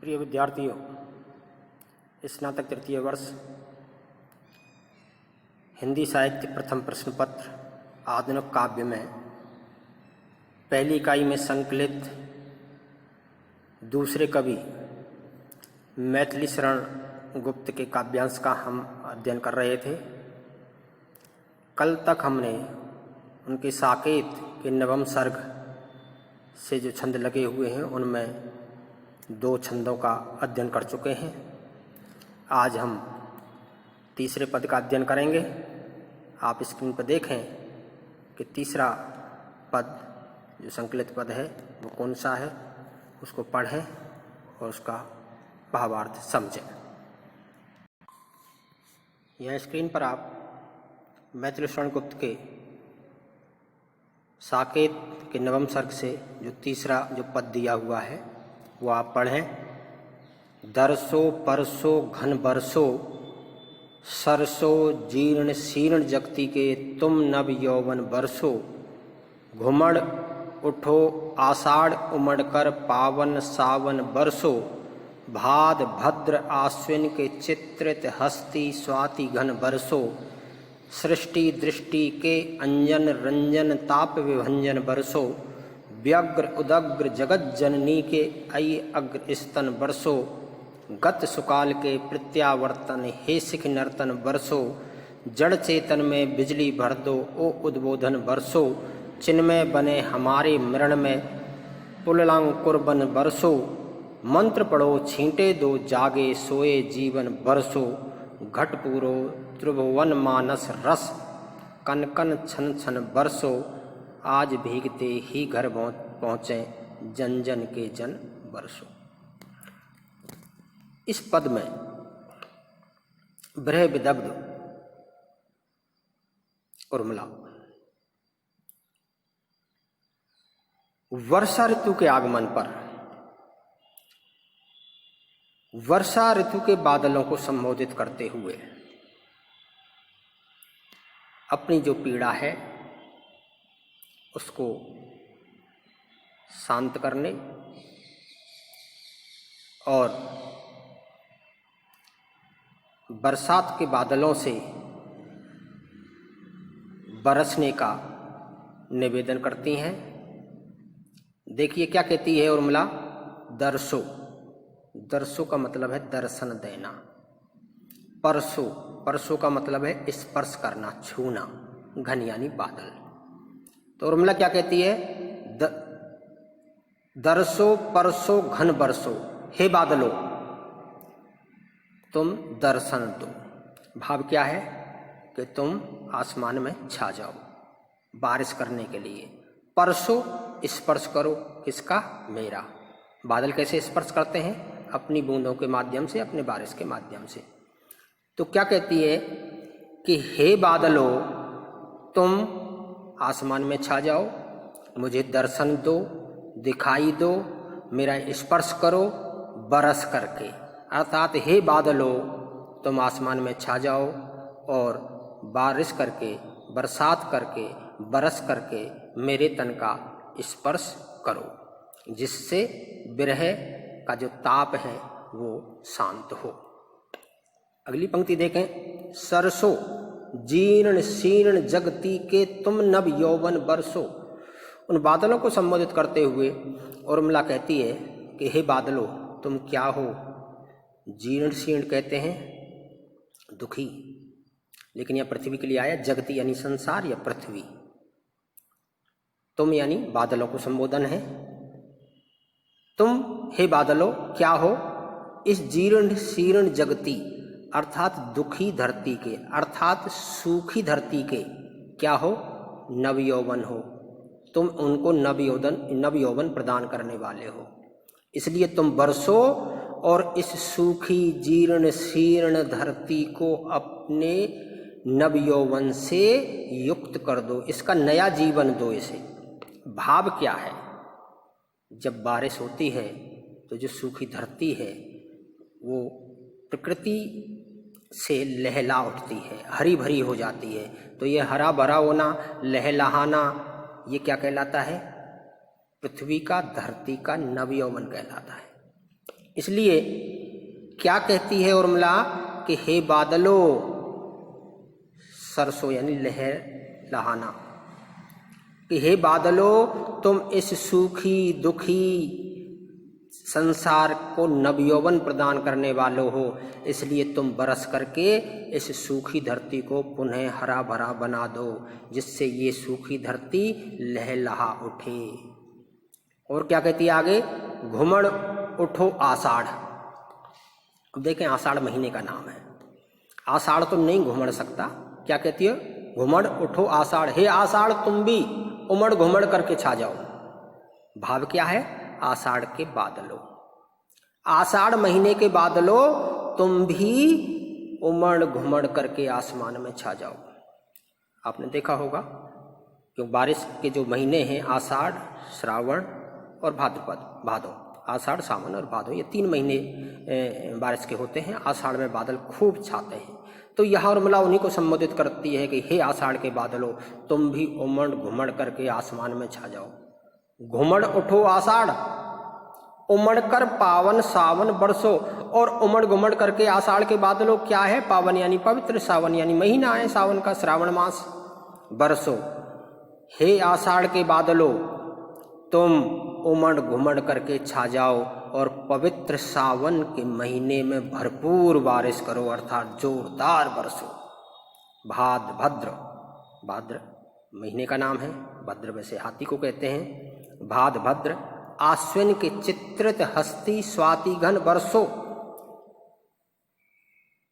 प्रिय विद्यार्थियों, स्नातक तृतीय वर्ष हिंदी साहित्य प्रथम प्रश्न पत्र आधुनिक काव्य में पहली इकाई में संकलित दूसरे कवि मैथिली शरण गुप्त के काव्यांश का हम अध्ययन कर रहे थे। कल तक हमने उनके साकेत के नवम सर्ग से जो छंद लगे हुए हैं उनमें 2 छंदों का अध्ययन कर चुके हैं। आज हम तीसरे पद का अध्ययन करेंगे। आप स्क्रीन पर देखें कि तीसरा पद जो संकलित पद है वो कौन सा है, उसको पढ़ें और उसका भावार्थ समझें। यह स्क्रीन पर आप मैथिली शरण गुप्त के साकेत के नवम सर्ग से जो तीसरा जो पद दिया हुआ है वो आप पढ़ें। दरसो परसो घन बरसो सरसो जीर्ण शीर्ण जगती के तुम नव यौवन बरसो घुमड़ उठो आषाढ़ उमड़ कर पावन सावन बरसो भाद भद्र आश्विन के चित्रित हस्ती स्वाति घन बरसो सृष्टि दृष्टि के अंजन रंजन ताप विभंजन बरसो व्यग्र उदग्र जगत जननी के अय अग्र स्तन बरसो गत सुकाल के प्रत्यावर्तन हे सिख नर्तन बरसो जड़ चेतन में बिजली भर दो ओ उद्बोधन बरसो चिन्मय बने हमारे मरण में पुललांकुर बन बरसो मंत्र पढ़ो छींटे दो जागे सोए जीवन बरसो घट पूरो त्रिभुवन मानस रस कन कन छन छन बरसो आज भीगते ही घर पहुँचे जन जन के जन बरसो। इस पद में ब्रह विदग्ध उर्मिला वर्षा ऋतु के आगमन पर वर्षा ऋतु के बादलों को संबोधित करते हुए अपनी जो पीड़ा है उसको शांत करने और बरसात के बादलों से बरसने का निवेदन करती हैं। देखिए क्या कहती है उर्मिला। दरसो, दरसो का मतलब है दर्शन देना। परसो, परसो का मतलब है स्पर्श करना, छूना, घन यानी बादल। तो उर्मिला क्या कहती है। दरसो परसो घन बरसो, हे बादलो तुम दर्शन दो। भाव क्या है कि तुम आसमान में छा जाओ बारिश करने के लिए। परसो स्पर्श करो, किसका? मेरा। बादल कैसे स्पर्श करते हैं? अपनी बूंदों के माध्यम से, अपने बारिश के माध्यम से। तो क्या कहती है कि हे बादलो तुम आसमान में छा जाओ, मुझे दर्शन दो, दिखाई दो, मेरा स्पर्श करो बरस करके। अर्थात हे बादलो तुम आसमान में छा जाओ और बारिश करके, बरसात करके, बरस करके मेरे तन का स्पर्श करो, जिससे विरह का जो ताप है वो शांत हो। अगली पंक्ति देखें। सरसो जीर्ण शीर्ण जगती के तुम नव यौवन बरसो। उन बादलों को संबोधित करते हुए उर्मिला कहती है कि हे बादलों तुम क्या हो। जीर्ण शीर्ण कहते हैं दुखी, लेकिन यह पृथ्वी के लिए आया। जगती यानी संसार या पृथ्वी। तुम यानी बादलों को संबोधन है। तुम हे बादलों क्या हो इस जीर्ण शीर्ण जगती अर्थात दुखी धरती के, अर्थात सूखी धरती के क्या हो? नवयौवन हो। तुम उनको नवयौवन प्रदान करने वाले हो, इसलिए तुम बरसो और इस सूखी जीर्ण शीर्ण धरती को अपने नवयौवन से युक्त कर दो, इसका नया जीवन दो इसे। भाव क्या है? जब बारिश होती है तो जो सूखी धरती है वो प्रकृति से लहला उठती है, हरी भरी हो जाती है। तो ये हरा भरा होना, लहलहाना, ये क्या कहलाता है? पृथ्वी का, धरती का नवयौवन कहलाता है। इसलिए क्या कहती है उर्मिला कि हे बादलों, सरसों यानी लहर लहाना, कि हे बादलों तुम इस सूखी दुखी संसार को नवयौवन प्रदान करने वालों हो, इसलिए तुम बरस करके इस सूखी धरती को पुनः हरा भरा बना दो, जिससे ये सूखी धरती लहलहा उठे। और क्या कहती है आगे, घुमड़ उठो आषाढ़। अब देखें, आषाढ़ महीने का नाम है, आषाढ़ तो नहीं घुमड़ सकता। क्या कहती है, घुमड़ उठो आषाढ़, हे आषाढ़ तुम भी उमड़ घुमड़ करके छा जाओ। भाव क्या है, आषाढ़ के बादलों, आषाढ़ महीने के बादलों तुम भी उमड़ घुमड़ करके आसमान में छा जाओ। आपने देखा होगा क्योंकि बारिश के जो महीने हैं आषाढ़, श्रावण और भादो, आषाढ़, सावन और भादो, ये 3 महीने बारिश के होते हैं। आषाढ़ में बादल खूब छाते हैं। तो यहाँ उर्मिला उन्हीं को संबोधित करती है कि हे आषाढ़ के बादलों तुम भी उमड़ घुमड़ करके आसमान में छा जाओ। घुमड़ उठो आषाढ़, उमड़ कर पावन सावन बरसो। और उमड़ घुमड़ करके आषाढ़ के बादलों क्या है, पावन यानी पवित्र, सावन यानी महीना है सावन का, श्रावण मास, बरसो। हे आषाढ़ के बादलों तुम उमड़ घुमड़ करके छा जाओ और पवित्र सावन के महीने में भरपूर बारिश करो, अर्थात जोरदार बरसो। भाद्र, भाद्र महीने का नाम है, भद्र वैसे हाथी को कहते हैं। भाद्र आश्विन के चित्रित हस्ती स्वाति घन बरसो।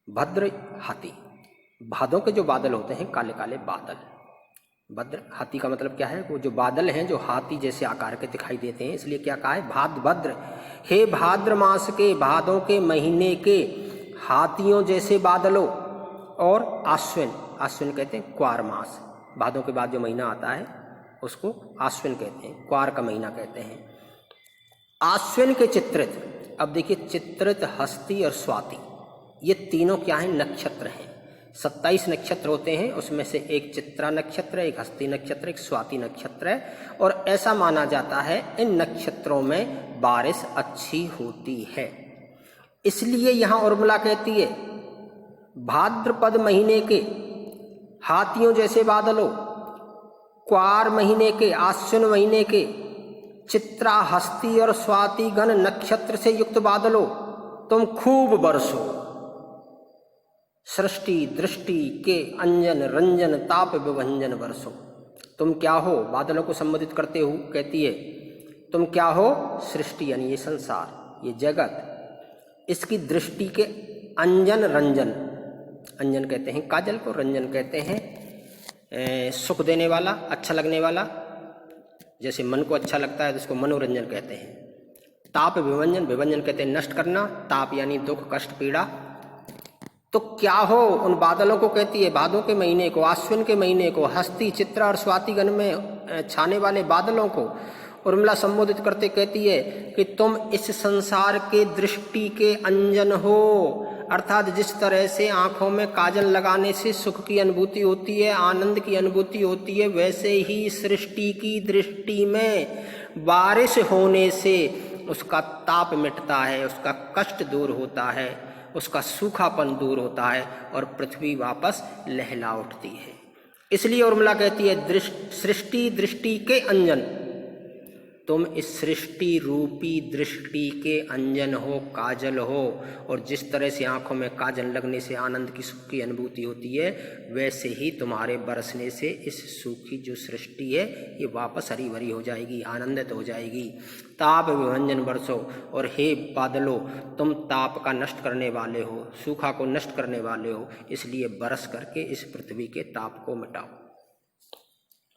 भद्र हाथी, भादों के जो बादल होते हैं काले काले बादल। भद्र हाथी का मतलब क्या है, वो जो बादल हैं जो हाथी जैसे आकार के दिखाई देते हैं, इसलिए क्या कहा है, भाद्र। हे भाद्र मास के, भादों के महीने के हाथियों जैसे बादलों। और आश्विन, आश्विन कहते हैं क्वार मास, भादों के बाद जो महीना आता है उसको आश्विन कहते हैं, क्वार का महीना कहते हैं। आश्विन के चित्रित, अब देखिए चित्रित, हस्ती और स्वाति, ये तीनों क्या हैं, नक्षत्र हैं। 27 नक्षत्र होते हैं, उसमें से एक चित्रा नक्षत्र है, एक हस्ती नक्षत्र, एक स्वाति नक्षत्र है। और ऐसा माना जाता है इन नक्षत्रों में बारिश अच्छी होती है। इसलिए यहाँ उर्मिला कहती है भाद्रपद महीने के हाथियों जैसे बादलों, क्वार महीने के, आश्विन महीने के चित्रा, हस्ती और स्वाति घन नक्षत्र से युक्त बादलों तुम खूब बरसो। सृष्टि दृष्टि के अंजन रंजन ताप विभंजन बरसो। तुम क्या हो, बादलों को संबोधित करते हो कहती है तुम क्या हो, सृष्टि यानी ये संसार, ये जगत, इसकी दृष्टि के अंजन रंजन, अंजन कहते हैं काजल को, रंजन कहते हैं सुख देने वाला, अच्छा लगने वाला, जैसे मन को अच्छा लगता है तो उसको मनोरंजन कहते हैं। ताप विभंजन, विभंजन कहते हैं नष्ट करना, ताप यानी दुख कष्ट पीड़ा। तो क्या हो उन बादलों को कहती है, भादों के महीने को, आश्विन के महीने को, हस्ती चित्रा और स्वाति गण में छाने वाले बादलों को उर्मिला संबोधित करते कहती है कि तुम इस संसार के दृष्टि के अंजन हो, अर्थात जिस तरह से आंखों में काजल लगाने से सुख की अनुभूति होती है, आनंद की अनुभूति होती है, वैसे ही सृष्टि की दृष्टि में बारिश होने से उसका ताप मिटता है, उसका कष्ट दूर होता है, उसका सूखापन दूर होता है और पृथ्वी वापस लहला उठती है। इसलिए उर्मिला कहती है सृष्टि दृष्टि के अंजन, तुम इस सृष्टि रूपी दृष्टि के अंजन हो, काजल हो। और जिस तरह से आंखों में काजल लगने से आनंद की सुख की अनुभूति होती है, वैसे ही तुम्हारे बरसने से इस सूखी जो सृष्टि है ये वापस हरी भरी हो जाएगी, आनंदित हो जाएगी। ताप विभंजन बरसो, और हे बादलों तुम ताप का नष्ट करने वाले हो, सूखा को नष्ट करने वाले हो, इसलिए बरस करके इस पृथ्वी के ताप को मिटाओ।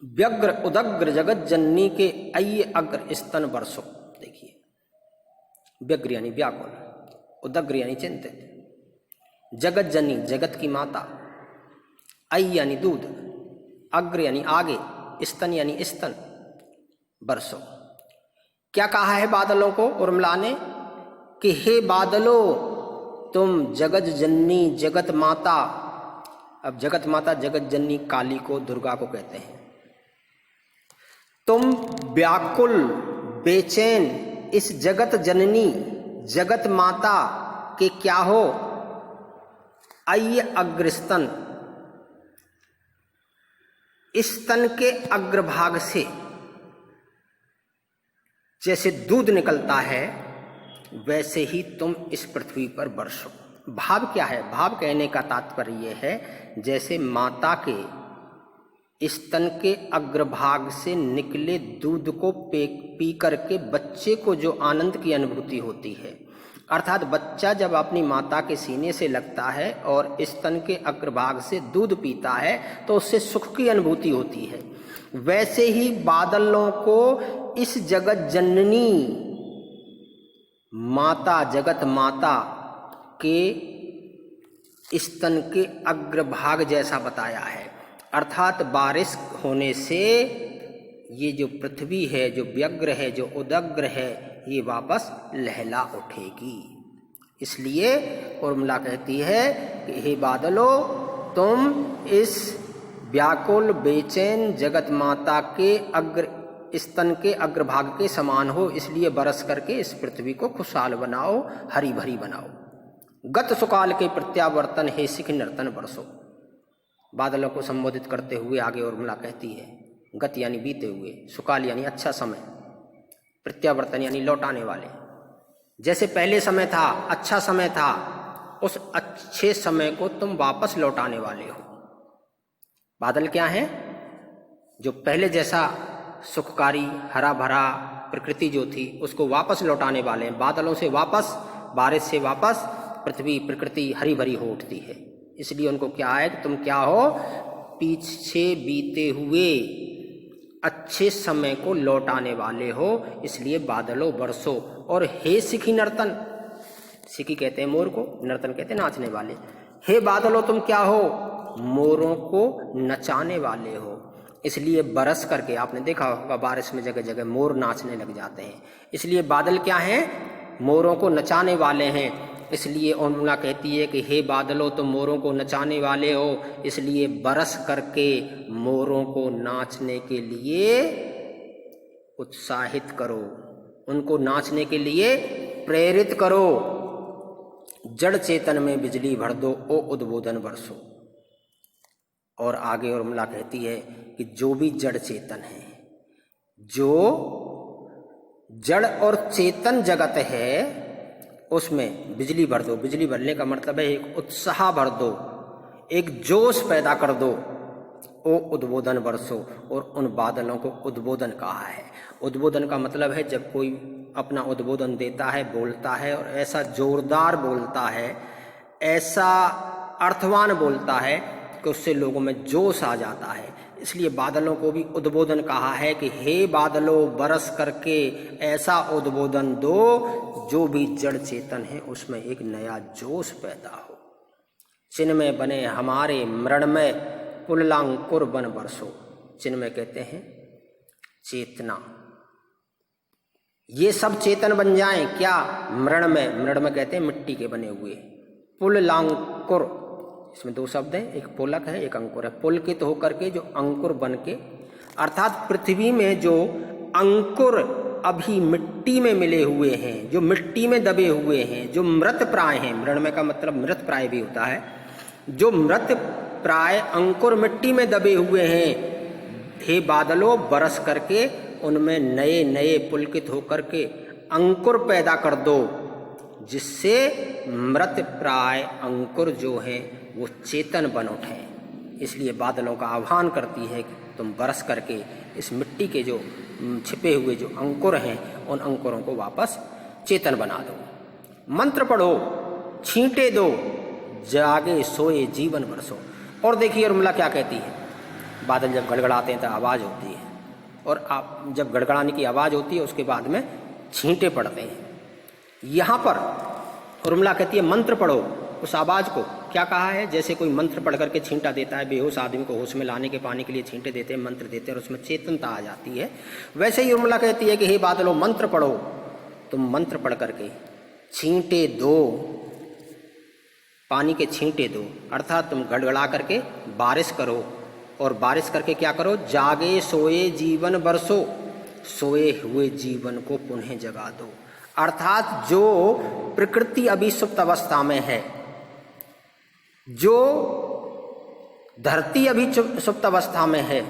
व्यग्र उदग्र जगत जननी के अय्य अग्र स्तन बरसो। देखिए व्यग्र यानी व्याकुल, उदग्र यानी चिंतित, जगत जननी जगत की माता, अय्य यानी दूध, अग्र यानी आगे, स्तन यानी स्तन, बरसो। क्या कहा है बादलों को उर्मिला ने कि हे बादलों तुम जगत जननी जगत माता। अब जगत माता जगत जननी काली को, दुर्गा को कहते हैं। तुम व्याकुल बेचैन इस जगत जननी जगत माता के क्या हो, अय्य अग्रस्तन, स्तन के अग्रभाग से जैसे दूध निकलता है वैसे ही तुम इस पृथ्वी पर बरसो। भाव क्या है? भाव कहने का तात्पर्य यह है जैसे माता के स्तन के अग्रभाग से निकले दूध को पी करके बच्चे को जो आनंद की अनुभूति होती है, अर्थात बच्चा जब अपनी माता के सीने से लगता है और स्तन के अग्रभाग से दूध पीता है तो उससे सुख की अनुभूति होती है, वैसे ही बादलों को इस जगत जननी माता, जगत माता के स्तन के अग्रभाग जैसा बताया है। अर्थात बारिश होने से ये जो पृथ्वी है, जो व्यग्र है, जो उदग्र है, ये वापस लहला उठेगी। इसलिए उर्मिला कहती है कि हे बादलों, तुम इस व्याकुल बेचैन जगत माता के स्तन के अग्रभाग के समान हो, इसलिए बरस करके इस पृथ्वी को खुशहाल बनाओ, हरी भरी बनाओ। गत सुकाल के प्रत्यावर्तन हे सिख नर्तन बरसो। बादलों को संबोधित करते हुए आगे उर्मिला कहती है, गत यानी बीते हुए, सुकाल यानी अच्छा समय, प्रत्यावर्तन यानी लौटाने वाले। जैसे पहले समय था, अच्छा समय था, उस अच्छे समय को तुम वापस लौटाने वाले हो। बादल क्या है? जो पहले जैसा सुखकारी हरा भरा प्रकृति जो थी उसको वापस लौटाने वाले हैं। बादलों से वापस, बारिश से वापस पृथ्वी प्रकृति हरी भरी हो उठती है। इसलिए उनको क्या है कि तुम क्या हो, पीछे बीते हुए अच्छे समय को लौटाने वाले हो, इसलिए बादलों बरसो। और हे सिखी नर्तन, सिखी कहते हैं मोर को, नर्तन कहते हैं नाचने वाले। हे बादलों तुम क्या हो, मोरों को नचाने वाले हो। इसलिए बरस करके, आपने देखा होगा बारिश में जगह जगह मोर नाचने लग जाते हैं। इसलिए बादल क्या हैं? मोरों को नचाने वाले हैं। इसलिए उर्मिला कहती है कि हे बादलों तुम मोरों को नचाने वाले हो, इसलिए बरस करके मोरों को नाचने के लिए उत्साहित करो, उनको नाचने के लिए प्रेरित करो। जड़ चेतन में बिजली भर दो, ओ उद्बोधन बरसो। और आगे उर्मिला कहती है कि जो भी जड़ चेतन है, जो जड़ और चेतन जगत है, उसमें बिजली भर दो। बिजली भरने का मतलब है एक उत्साह भर दो, एक जोश पैदा कर दो। ओ उद्बोधन बरसो। और उन बादलों को उद्बोधन कहा है। उद्बोधन का मतलब है जब कोई अपना उद्बोधन देता है, बोलता है, और ऐसा जोरदार बोलता है, ऐसा अर्थवान बोलता है कि उससे लोगों में जोश आ जाता है। इसलिए बादलों को भी उद्बोधन कहा है कि हे बादलों बरस करके ऐसा उद्बोधन दो जो भी जड़ चेतन है उसमें एक नया जोश पैदा हो। चिन्मय बने हमारे मृण्मय पुल्लांकुर बन बरसो। चिन्मय कहते हैं चेतना, ये सब चेतन बन जाएं। क्या? मृण्मय, मृण्मय कहते हैं मिट्टी के बने हुए। पुल्लांकुर, इसमें दो शब्द हैं, एक पुलक है, एक अंकुर है। पुलकित होकर के जो अंकुर बन के, अर्थात पृथ्वी में जो अंकुर अभी मिट्टी में मिले हुए हैं, जो मिट्टी में दबे हुए हैं, जो मृत प्राय हैं, मृण्मय का मतलब मृत प्राय भी होता है, जो मृत प्राय अंकुर मिट्टी में दबे हुए हैं, हे बादलों बरस करके उनमें नए नए पुलकित होकर के अंकुर पैदा कर दो, जिससे मृत प्राय अंकुर जो हैं वो चेतन बन उठे। इसलिए बादलों का आह्वान करती है कि तुम बरस करके इस मिट्टी के जो छिपे हुए जो अंकुर हैं उन अंकुरों को वापस चेतन बना दो। मंत्र पढ़ो, छींटे दो, जागे सोए जीवन बरसो। और देखिए उर्मिला क्या कहती है, बादल जब गड़गड़ाते हैं तो आवाज़ होती है, और आप जब गड़गड़ाने की आवाज़ होती है उसके बाद में छींटे पड़ते हैं। यहाँ पर उर्मिला कहती है मंत्र पढ़ो। उस आवाज़ को क्या कहा है? जैसे कोई मंत्र पढ़ करके छींटा देता है, बेहोश आदमी को होश में लाने के पाने के लिए छींटे देते हैं, मंत्र देते हैं और उसमें चेतनता आ जाती है। वैसे ही उर्मिला कहती है कि हे बादलों मंत्र पढ़ो। तुम मंत्र पढ़ करके छींटे दो, पानी के छींटे दो, अर्थात तुम गड़गड़ा करके बारिश करो। और बारिश करके क्या करो? जागे सोए जीवन बरसो, सोए हुए जीवन को पुनः जगा दो। अर्थात जो प्रकृति अभी सुप्त अवस्था में है, जो धरती अभी सुप्त अवस्था में है,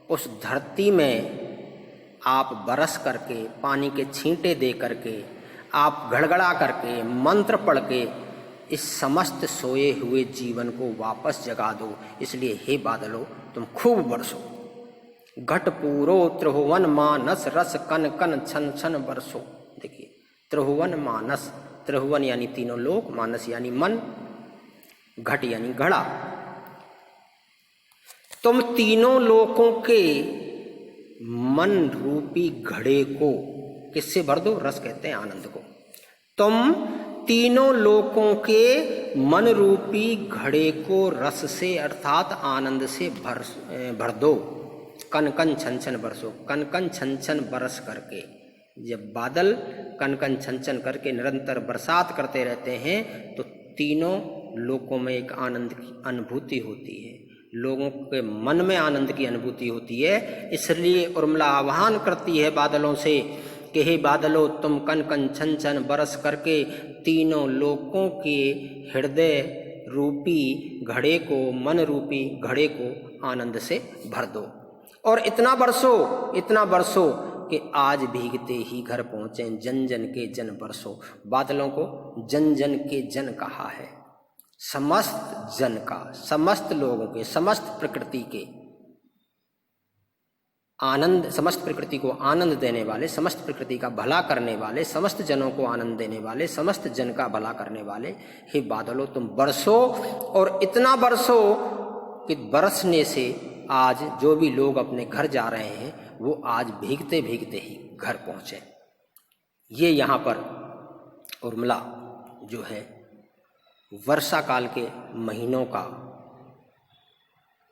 उस धरती में आप बरस करके, पानी के छींटे दे करके, आप घड़घड़ा करके, मंत्र पढ़ के इस समस्त सोए हुए जीवन को वापस जगा दो। इसलिए हे बादलों, तुम खूब बरसो। घट पूरो त्रिभुवन मानस रस कन कन छन छन बरसो। देखिए, त्रिभुवन मानस, त्रिभुवन यानी तीनों लोक, मानस यानी मन, घट यानी घड़ा। तुम तीनों लोकों के मन रूपी घड़े को किससे भर दो? रस कहते हैं आनंद को। तुम तीनों लोकों के मन रूपी घड़े को रस से अर्थात आनंद से भर दो। कन कन छन छन बरसो। कन कन छन छन बरस करके, जब बादल कन कन छन छन करके निरंतर बरसात करते रहते हैं तो तीनों लोकों में एक आनंद की अनुभूति होती है, लोगों के मन में आनंद की अनुभूति होती है। इसलिए उर्मिला आह्वान करती है बादलों से कि हे बादलों, तुम कन कन छन छन बरस करके तीनों लोकों के हृदय रूपी घड़े को, मन रूपी घड़े को आनंद से भर दो। और इतना बरसो कि आज भीगते ही घर पहुँचे, जन जन के जन बरसो। बादलों को जन जन के जन कहा है, समस्त जन का, समस्त लोगों के, समस्त प्रकृति के आनंद, समस्त प्रकृति को आनंद देने वाले, समस्त प्रकृति का भला करने वाले, समस्त जनों को आनंद देने वाले, समस्त जन का भला करने वाले हे बादलों, तुम बरसो। और इतना बरसो कि बरसने से आज जो भी लोग अपने घर जा रहे हैं वो आज भीगते भीगते ही घर पहुँचे। ये यहाँ पर उर्मिला जो है वर्षा काल के महीनों का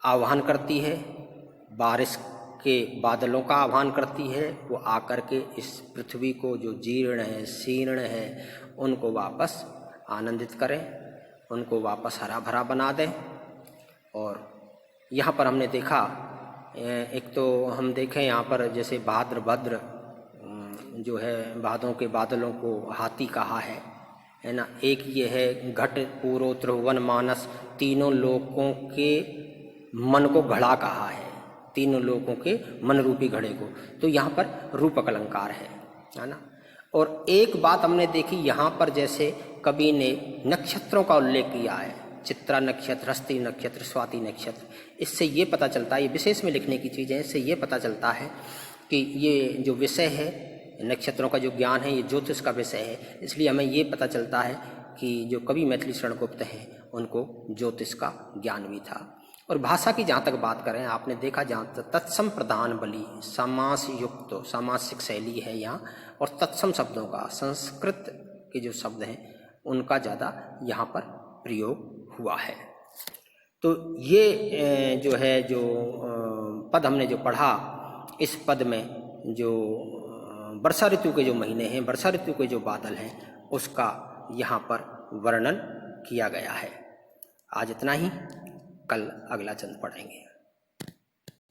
आह्वान करती है, बारिश के बादलों का आह्वान करती है। वो आकर के इस पृथ्वी को जो जीर्ण है, शीर्ण है, उनको वापस आनंदित करें, उनको वापस हरा भरा बना दें। और यहाँ पर हमने देखा, एक तो हम देखें यहाँ पर जैसे भाद्रभद्र जो है भादों के बादलों को हाथी कहा है ना। एक ये है घट पूरो त्रिभुवन मानस, तीनों लोकों के मन को घड़ा कहा है, तीनों लोकों के मन रूपी घड़े को। तो यहाँ पर रूपक अलंकार है ना। और एक बात हमने देखी यहाँ पर, जैसे कवि ने नक्षत्रों का उल्लेख किया है, चित्रा नक्षत्र, हस्ती नक्षत्र, स्वाति नक्षत्र। इससे ये पता चलता है, ये विशेष में लिखने की चीज़ है, इससे ये पता चलता है कि ये जो विषय है नक्षत्रों का जो ज्ञान है ये ज्योतिष का विषय है। इसलिए हमें ये पता चलता है कि जो कवि मैथिली शरण गुप्त हैं उनको ज्योतिष का ज्ञान भी था। और भाषा की जहाँ तक बात करें, आपने देखा जहाँ तक तत्सम प्रधान बलि समास युक्त सामासिक शैली है यहाँ, और तत्सम शब्दों का संस्कृत के जो शब्द हैं उनका ज़्यादा यहाँ पर प्रयोग हुआ है। तो ये जो है जो पद हमने जो पढ़ा, इस पद में जो वर्षा ऋतु के जो महीने हैं, वर्षा ऋतु के जो बादल हैं, उसका यहाँ पर वर्णन किया गया है। आज इतना ही, कल अगला चंद पढ़ेंगे।